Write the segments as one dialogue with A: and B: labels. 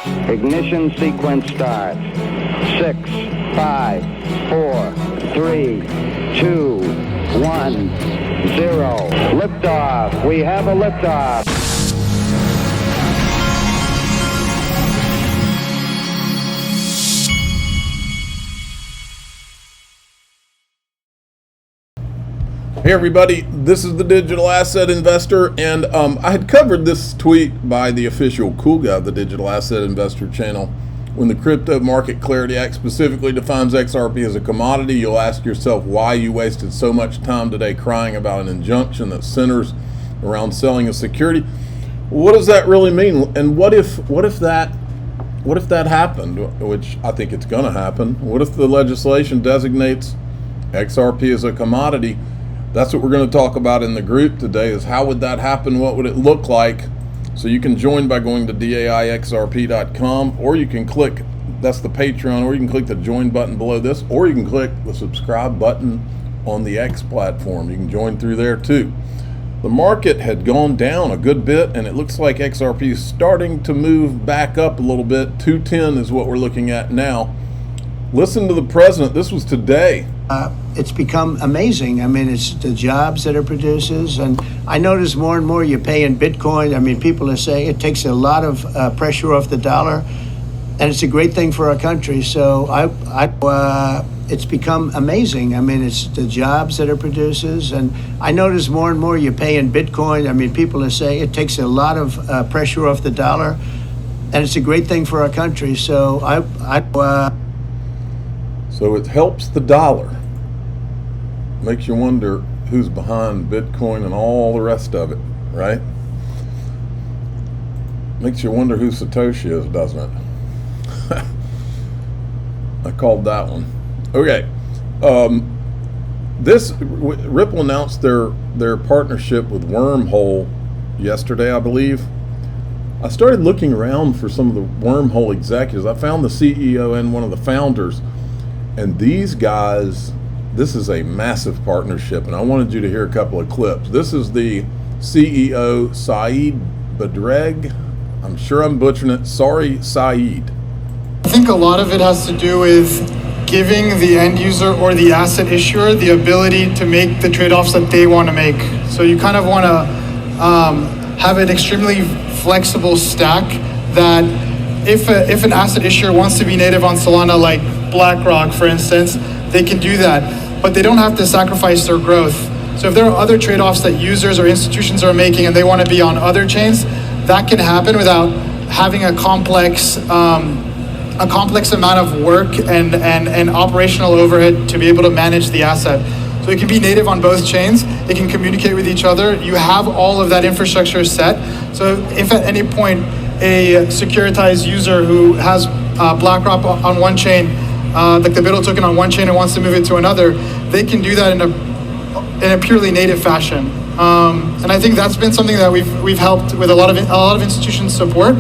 A: Ignition sequence start. 6, 5, 4, 3, 2, 1, 0. Liftoff. We have a liftoff.
B: Hey everybody, this is the Digital Asset Investor, and I had covered this tweet by the official cool guy of the Digital Asset Investor channel. When the Crypto Market Clarity Act specifically defines XRP as a commodity, you'll ask yourself why you wasted so much time today crying about an injunction that centers around selling a security. What does that really mean? And what if that happened, which I think it's going to happen? What if the legislation designates XRP as a commodity? That's what we're going to talk about in the group today, is how would that happen? What would it look like? So you can join by going to daixrp.com, or you can click, that's the Patreon, or you can click the join button below this, or you can click the subscribe button on the X platform. You can join through there too. The market had gone down a good bit, and it looks like XRP is starting to move back up a little bit. 210 is what we're looking at now. Listen to the president. This was today.
C: It's become amazing. I mean, it's the jobs that it produces. And I notice more and more you pay in Bitcoin. I mean, people are saying it takes a lot of pressure off the dollar, and it's a great thing for our country. So it's become amazing. I mean, it's the jobs that it produces. And I notice more and more you pay in Bitcoin. I mean, people are saying it takes a lot of pressure off the dollar, and it's a great thing for our country. So
B: So it helps the dollar. Makes you wonder who's behind Bitcoin and all the rest of it, right? Makes you wonder who Satoshi is, doesn't it? I called that one. Okay. Ripple announced their partnership with Wormhole yesterday, I believe. I started looking around for some of the Wormhole executives. I found the CEO and one of the founders. And these guys, this is a massive partnership, and I wanted you to hear a couple of clips. This is the CEO, Saeed Badreg. I'm sure I'm butchering it. Sorry, Saeed.
D: I think a lot of it has to do with giving the end user or the asset issuer the ability to make the trade-offs that they want to make. So you kind of want to have an extremely flexible stack that if an asset issuer wants to be native on Solana, like BlackRock, for instance, they can do that, but they don't have to sacrifice their growth. So if there are other trade-offs that users or institutions are making and they want to be on other chains, that can happen without having a complex amount of work and operational overhead to be able to manage the asset. So it can be native on both chains. It can communicate with each other. You have all of that infrastructure set. So if at any point a securitized user who has BlackRock on one chain, like the BUIDL token on one chain, and wants to move it to another, they can do that in a purely native fashion. And I think that's been something that we've helped with a lot of institutions support.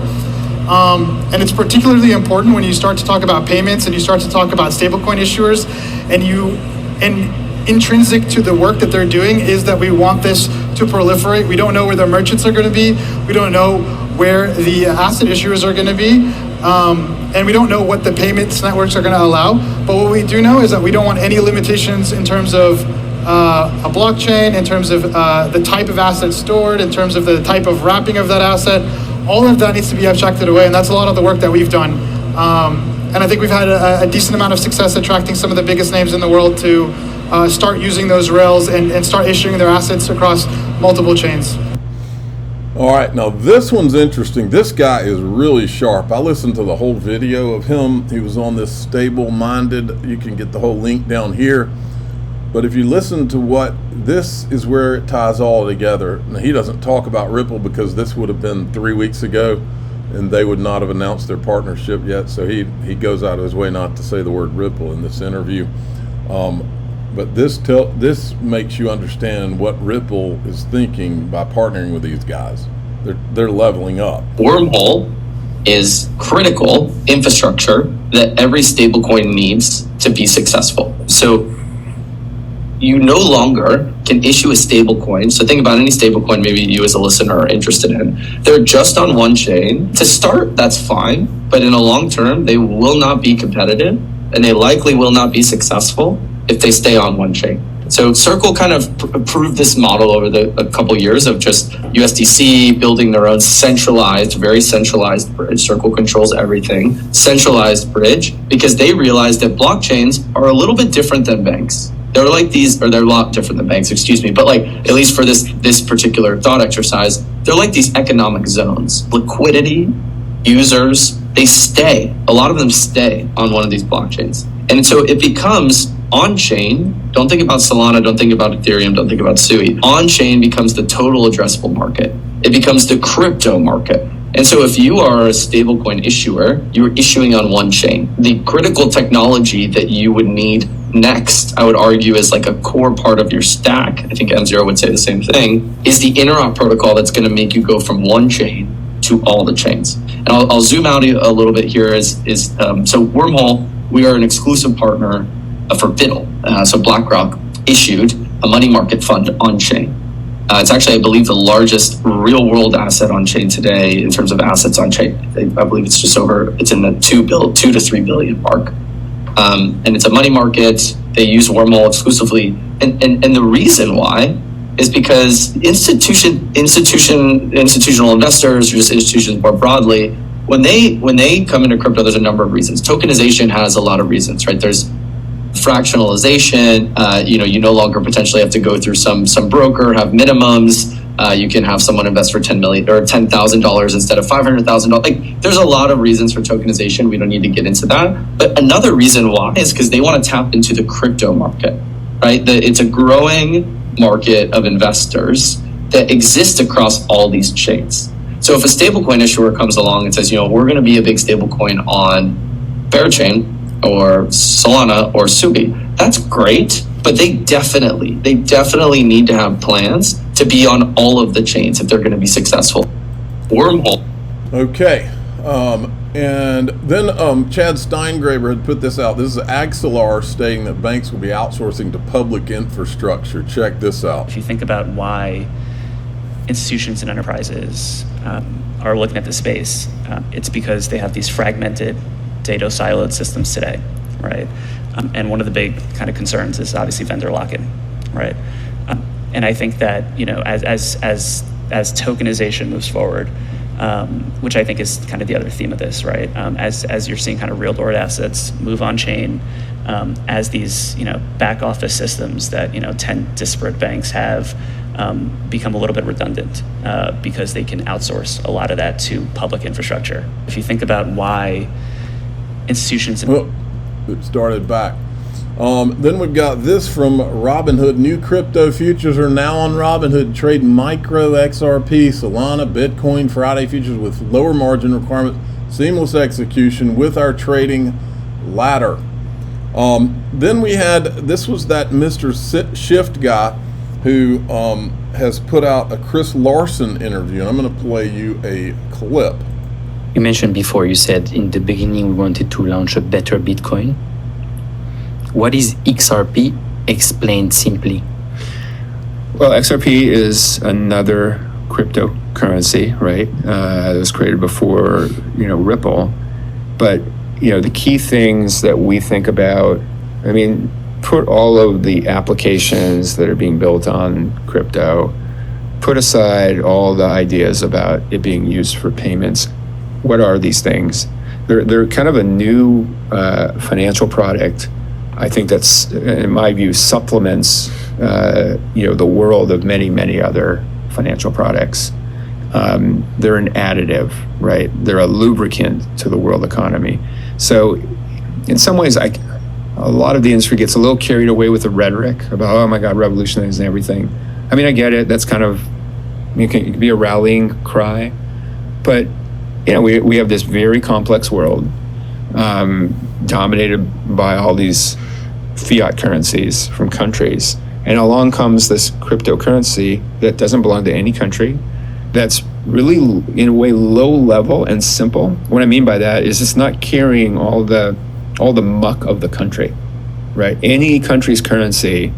D: And it's particularly important when you start to talk about payments and you start to talk about stablecoin issuers, and intrinsic to the work that they're doing is that we want this to proliferate. We don't know where the merchants are going to be. We don't know where the asset issuers are going to be. And we don't know what the payments networks are going to allow. But what we do know is that we don't want any limitations in terms of a blockchain, in terms of the type of asset stored, in terms of the type of wrapping of that asset. All of that needs to be abstracted away, and that's a lot of the work that we've done. And I think we've had a decent amount of success attracting some of the biggest names in the world to start using those rails and start issuing their assets across multiple chains.
B: All right, now this one's interesting. This guy is really sharp. I listened to the whole video of him. He was on this stable-minded. You can get the whole link down here. But if you listen to this is where it ties all together. Now, he doesn't talk about Ripple because this would have been 3 weeks ago, and they would not have announced their partnership yet. So he goes out of his way not to say the word Ripple in this interview. But this makes you understand what Ripple is thinking by partnering with these guys. They're leveling up.
E: Wormhole is critical infrastructure that every stablecoin needs to be successful. So you no longer can issue a stable coin. So think about any stable coin maybe you as a listener are interested in. They're just on one chain. To start, that's fine. But in a long term, they will not be competitive, and they likely will not be successful if they stay on one chain. So Circle kind of proved this model over a couple years of just USDC building their own very centralized bridge. Circle controls everything, centralized bridge, because they realized that blockchains are a little bit different than banks. They're a lot different than banks, excuse me, but like, at least for this particular thought exercise, they're like these economic zones. Liquidity, users, a lot of them stay on one of these blockchains. And so it becomes on-chain. Don't think about Solana, don't think about Ethereum, don't think about Sui. On-chain becomes the total addressable market. It becomes the crypto market. And so if you are a stablecoin issuer, you're issuing on one chain. The critical technology that you would need next, I would argue, is like a core part of your stack, I think M0 would say the same thing, is the interop protocol that's going to make you go from one chain to all the chains. And I'll zoom out a little bit here. So Wormhole, we are an exclusive partner for BITL. So BlackRock issued a money market fund on chain. It's actually, I believe, the largest real world asset on chain today in terms of assets on chain. I believe it's in the 2 to 3 billion mark. And it's a money market. They use Wormhole exclusively. And the reason why is because institutional investors, or just institutions more broadly, when they come into crypto, there's a number of reasons. Tokenization has a lot of reasons, right? There's fractionalization. You no longer potentially have to go through some broker, have minimums. You can have someone invest for $10 million or $10,000 instead of $500,000. Like, there's a lot of reasons for tokenization. We don't need to get into that. But another reason why is because they want to tap into the crypto market, right? It's a growing market of investors that exist across all these chains. So if a stablecoin issuer comes along and says, we're going to be a big stablecoin on Parachain or Solana or Sui, that's great. But they definitely need to have plans to be on all of the chains if they're going to be successful. Wormhole.
B: Okay. And then Chad Steingraber had put this out. This is Axelar stating that banks will be outsourcing to public infrastructure. Check this out.
F: If you think about why institutions and enterprises are looking at this space, it's because they have these fragmented, data siloed systems today, right? And one of the big kind of concerns is obviously vendor lock-in, right? And I think that as tokenization moves forward, which I think is kind of the other theme of this, right? As you're seeing kind of real world assets move on chain, as these back office systems that 10 disparate banks have become a little bit redundant because they can outsource a lot of that to public infrastructure. If you think about why institutions
B: it started back. Then we've got this from Robinhood. New crypto futures are now on Robinhood. Trade micro XRP, Solana, Bitcoin, Friday futures with lower margin requirements, seamless execution with our trading ladder. Then we had, this was that Mr. Shift guy who has put out a Chris Larson interview, and I'm going to play you a clip.
G: You mentioned before, you said in the beginning we wanted to launch a better Bitcoin. What is XRP? Explained simply.
H: Well, XRP is another cryptocurrency, right? That was created before, Ripple. But, the key things that we think about, put all of the applications that are being built on crypto, put aside all the ideas about it being used for payments. What are these things? They're kind of a new financial product. I think that's, in my view, supplements the world of many, many other financial products. They're an additive, right? They're a lubricant to the world economy. So in some ways, a lot of the industry gets a little carried away with the rhetoric about, oh my God, revolutionizing everything. I get it. That's kind of, it can be a rallying cry. But we have this very complex world dominated by all these fiat currencies from countries. And along comes this cryptocurrency that doesn't belong to any country, that's really, in a way, low level and simple. What I mean by that is it's not carrying all the muck of the country, right? Any country's currency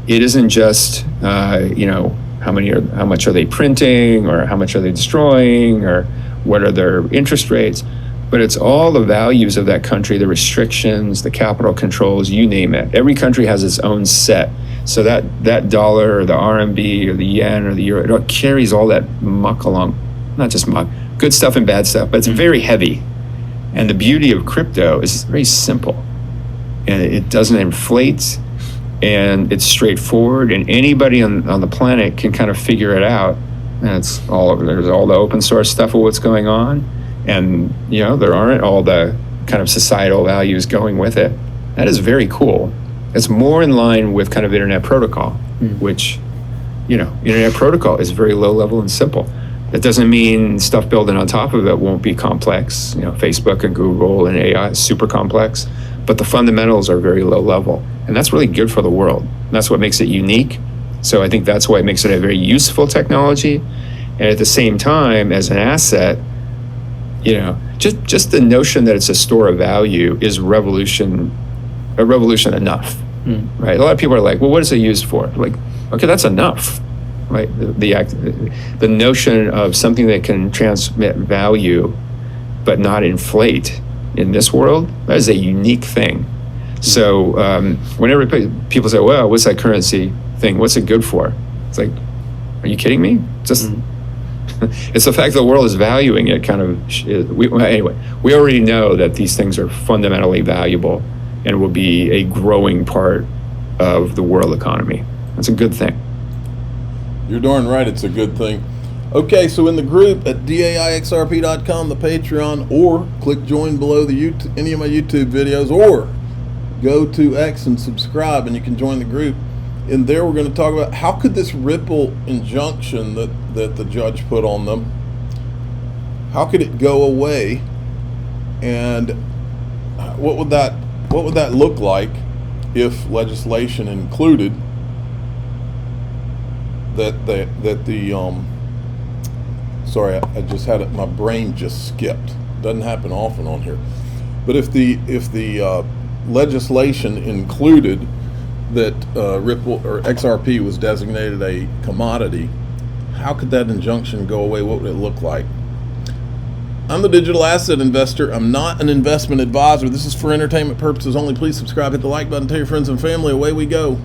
H: it isn't just how much are they printing, or how much are they destroying, or what are their interest rates, but it's all the values of that country, the restrictions, the capital controls, you name it. Every country has its own set. So that dollar or the RMB or the yen or the euro, it carries all that muck along. Not just muck, good stuff and bad stuff, but it's very heavy. And the beauty of crypto is it's very simple. And it doesn't inflate, and it's straightforward, and anybody on the planet can kind of figure it out. And it's all over. There's all the open source stuff of what's going on. And, there aren't all the kind of societal values going with it. That is very cool. It's more in line with kind of internet protocol, which, internet protocol is very low level and simple. That doesn't mean stuff building on top of it won't be complex. Facebook and Google and AI is super complex, but the fundamentals are very low level. And that's really good for the world. And that's what makes it unique. So I think that's why it makes it a very useful technology. And at the same time, as an asset, just the notion that it's a store of value is a revolution enough, right? A lot of people are like, well, what is it used for? Like, okay, that's enough, right? The notion of something that can transmit value but not inflate in this world, that is a unique thing. So whenever people say, well, what's that currency thing? What's it good for? It's like, are you kidding me? It's the fact that the world is valuing it anyway, we already know that these things are fundamentally valuable and will be a growing part of the world economy. That's a good thing.
B: You're darn right, it's a good thing. Okay, so in the group at daixrp.com, the Patreon, or click join below any of my YouTube videos, or go to X and subscribe, and you can join the group. In there, we're going to talk about how could this Ripple injunction that the judge put on them, how could it go away, and what would that look like if legislation included sorry, I just had it. My brain just skipped. Doesn't happen often on here, but if the legislation included that Ripple or XRP was designated a commodity, how could that injunction go away? What would it look like? I'm the digital asset investor. I'm not an investment advisor. This is for entertainment purposes only. Please subscribe, hit the like button, tell your friends and family. Away we go.